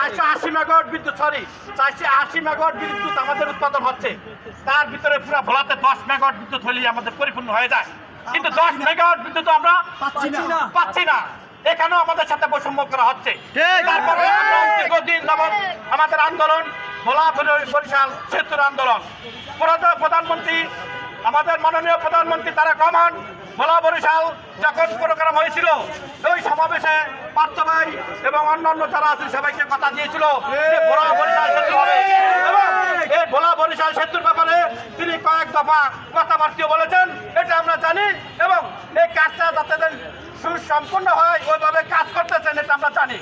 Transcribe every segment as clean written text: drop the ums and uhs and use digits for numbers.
480 megawatt বিদ্যুৎ 480 megawatt বিদ্যুৎ আমাদের উৎপাদন হচ্ছে। তার ভিতরে পুরো ভোলাতে 10 মেগাওয়াট বিদ্যুৎ হলেই আমাদের পরিপূর্ণ হয়ে যায়, কিন্তু 10 মেগাওয়াট বিদ্যুৎ আমরা পাচ্ছি না। এখানেও আমাদের সাথে বৈষম্য করা হচ্ছে। তারপরে দীর্ঘদিন যাবৎ আমাদের আন্দোলন ভোলা বরিশাল সেতুর আন্দোলন, প্রধানমন্ত্রী আমাদের মাননীয় প্রধানমন্ত্রী তারেক রহমান ভোলা বরিশাল যখন প্রোগ্রাম হয়েছিল ওই সমাবেশে পার্থ ভাই এবং অন্যান্য যারা আছেন সবাইকে কথা দিয়েছিল যে ভোলা বরিশাল সেতু হবে, এবং এই ভোলা বরিশাল সেতুর ব্যাপারে তিনি কয়েক দফা কথাবার্তা বলেছেন, এটা আমরা জানি, এবং এই কাজটা যাতে সুসম্পূর্ণ হয় ওইভাবে কাজ করতেছেন এটা আমরা জানি।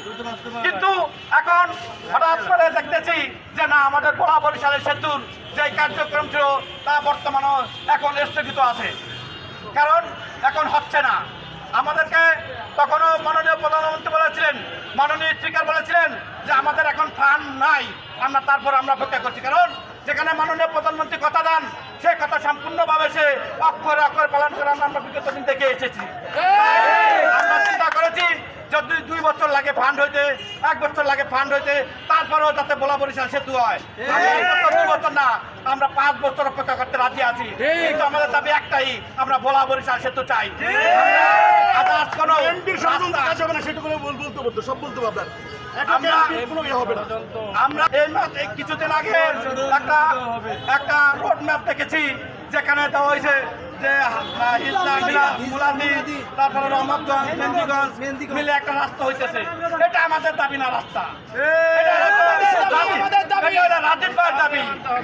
কিন্তু এখন হঠাৎ করে দেখতেছি যে না, আমাদের ভোলা বরিশালের সেতুর যে কার্যক্রম ছিল তা বর্তমানে এখন স্থগিত আছে, কারণ এখন হচ্ছে না। আমাদেরকে তখনও মাননীয় প্রধানমন্ত্রী বলেছিলেন, মাননীয় স্পিকার বলেছিলেন যে আমাদের এখন ফান্ড নাই, তারপর আমরা অপেক্ষা করছি, কারণ যেখানে মাননীয় প্রধানমন্ত্রী কথা দেন সে কথা সম্পূর্ণভাবে সে অক্ষরে অক্ষরে পালন করার আমরা বিগত দিন দেখে এসেছি। আমরা চিন্তা করেছি যদি 2 বছর লাগে ফান্ড হইতে, 1 বছর লাগে ফান্ড হইতে, তারপরেও যাতে ভোলা বরিশাল সেতু হয়। 2 বছর না, আমরা 5 বছর অপেক্ষা করতে রাজি আছি, কিন্তু আমাদের দাবি একটাই, আমরা ভোলা বরিশাল সেতু চাই। আমরা কিছুদিন আগে একটা রোড ম্যাপ দেখেছি যেখানে দেওয়া হয়েছে যে তারপরে রহমতগঞ্জ মেহেন্দিগঞ্জ মিলে একটা রাস্তা হইতেছে। এটা আমাদের দাবি না, রাস্তা রাজীব ভাইয়ের দাবি,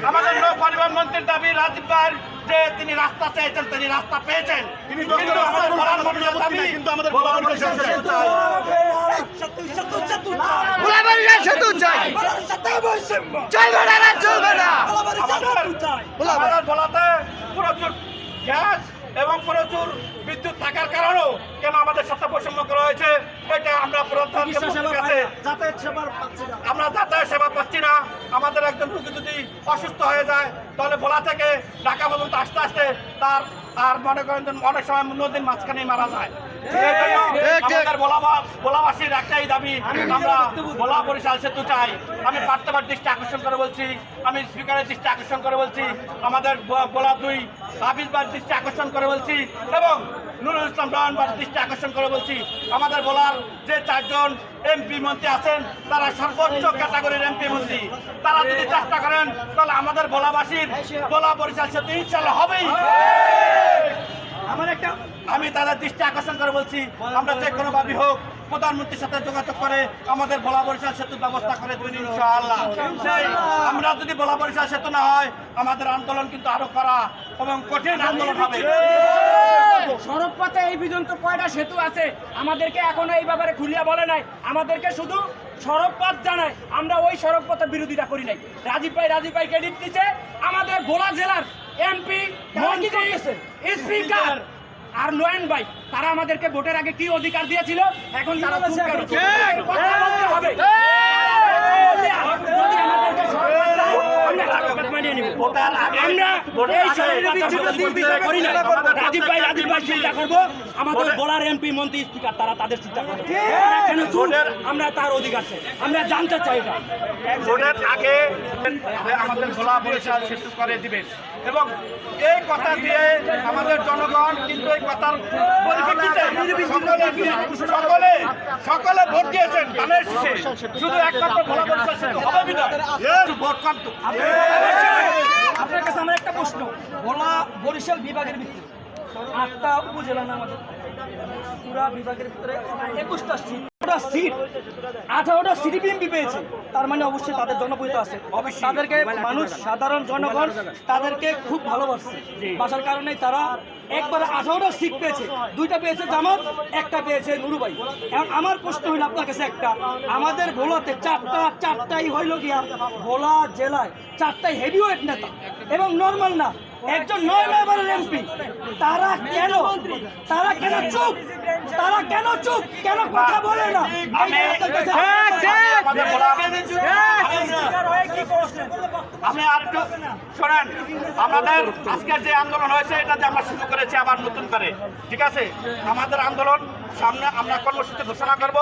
আমাদের নৌ পরিবহন মন্ত্রীর দাবি। রাজীব ভাইয়ের যে তিনি রাস্তা চেয়েছেন, তিনি রাস্তা পেয়েছেন, কিন্তু আমাদের প্রধানমন্ত্রীর দাবি কিন্তু আমাদের ভোলা বরিশাল সেতু চাই। আমাদের ভোলাতে প্রচুর গ্যাস এবং প্রচুর বিদ্যুৎ থাকার কারণেও কেন আমাদের সাথে বৈষম্য করা হয়েছে, এটা আমরা আমরা যাতায়াত সেবা পাচ্ছি না। আমাদের একজন রোগী যদি অসুস্থ হয়ে যায় তাহলে ভোলা থেকে ঢাকা পর্যন্ত আসতে আসতে তার আর মনে করেন অনেক সময় নদীর মাঝখানেই মারা যায়। আমাদের ভোলাবাসীর একটাই দাবি, আমরা ভোলা বরিশাল সেতু চাই। আমি পার্থবার দৃষ্টি আকর্ষণ করে বলছি, আমি স্পিকারের দৃষ্টি আকর্ষণ করে বলছি, আমাদের ভোলা 2 হাফিজবার দৃষ্টি আকর্ষণ করে বলছি, এবং নুরুল ইসলাম রহমানবার দৃষ্টি আকর্ষণ করে বলছি, আমাদের ভোলার যে 4 জন এমপি মন্ত্রী আছেন তারা সর্বোচ্চ ক্যাটাগরির এমপি মন্ত্রী, তারা যদি চেষ্টা করেন তাহলে আমাদের ভোলাবাসীর ভোলা বরিশাল সেতু ইনশাল্লাহ হবেই। আমি তাদের দৃষ্টি আকর্ষণ করে বলছি, আমরা যে কোনোভাবে হোক প্রধানমন্ত্রীর সাথে যোগাযোগ করে আমাদের ভোলা বরিশাল সেতুর ব্যবস্থা করে দেবেন ইনশাআল্লাহ। আমরা যদি ভোলা বরিশাল সেতু না হয় আমাদের আন্দোলন কিন্তু আরো করা এবং কঠিন আন্দোলন হবে। সড়ক পথে এই পর্যন্ত কয়টা সেতু আছে আমাদেরকে এখনো এই ব্যাপারে খুলিয়া বলে নাই, আমাদেরকে শুধু সড়ক পথ জানায়, আমরা ওই সড়ক পথের বিরোধিতা করি নাই। রাজীব ভাই ক্রেডিট দিচ্ছে, আমাদের ভোলা জেলার এমপি মন্ত্রী স্পিকার আর নয়ন ভাই তারা আমাদেরকে ভোটের আগে কি অধিকার দিয়েছিল, এখন তারা কথা বলতে হবে। আমাদের বলার এমপি মন্ত্রী স্পিকার তারা তাদের চিন্তা করবে, আমরা তার অধিকার চাই, আমরা জানতে চাই। ভোটের আগে আমাদের ভোলা বরিশাল সেতু করে দিবেন, এবং এই কথা দিয়ে আমাদের জনগণ কিন্তু এই কথার পরিপ্রেক্ষিতে সকলে ভোট দিয়েছেন ধানের শীষে, শুধু একমাত্র ভোলা বরিশাল সেতু হবে বিধায় ভোট কমতো। আপনার কাছে আমার একটা প্রশ্ন, ভোলা বরিশাল বিভাগের ভিতরে 8টা উপজেলা না, আমাদের পুরা বিভাগের ভিতরে 21টা সিট, 18টা সিটি বিএনপি পেয়েছে, তার মানে অবশ্যই তাদের জনপ্রিয়তা আছে, তাদেরকে মানুষ সাধারণ জনগণ তাদেরকে খুব ভালোবাসছে, বাসার কারণে তারা একবার 18টা সিট পেয়েছে, 2টা পেয়েছে জামাত, 1টা পেয়েছে নুরু ভাই। এখন আমার প্রশ্ন হইল আপনার কাছে একটা, আমাদের ভোলাতে 4টাই হইল গিয়া ভোলা জেলায় 4টাই হেভিওয়েট নেতা এবং নর্মাল না, একজন 9 মেম্বারের এমপি, তারা কেন চুপ, কেন কথা বলে না? আমি আর একটু শোনেন, আমাদের আজকের যে আন্দোলন হয়েছে এটাতে আমরা শুরু করেছি আবার নতুন করে, ঠিক আছে? আমাদের আন্দোলন সামনে আমরা কর্মসূচি ঘোষণা করব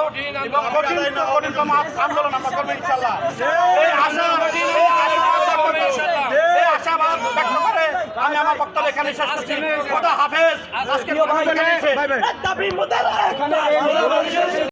এবং কঠিনতম আন্দোলন আমরা করবো ইনশাল্লাহ। এই আশাবাদ ব্যক্ত করে আমি আমার বক্তব্য এখানে শেষ করছি। খোদা হাফেজ। আজকে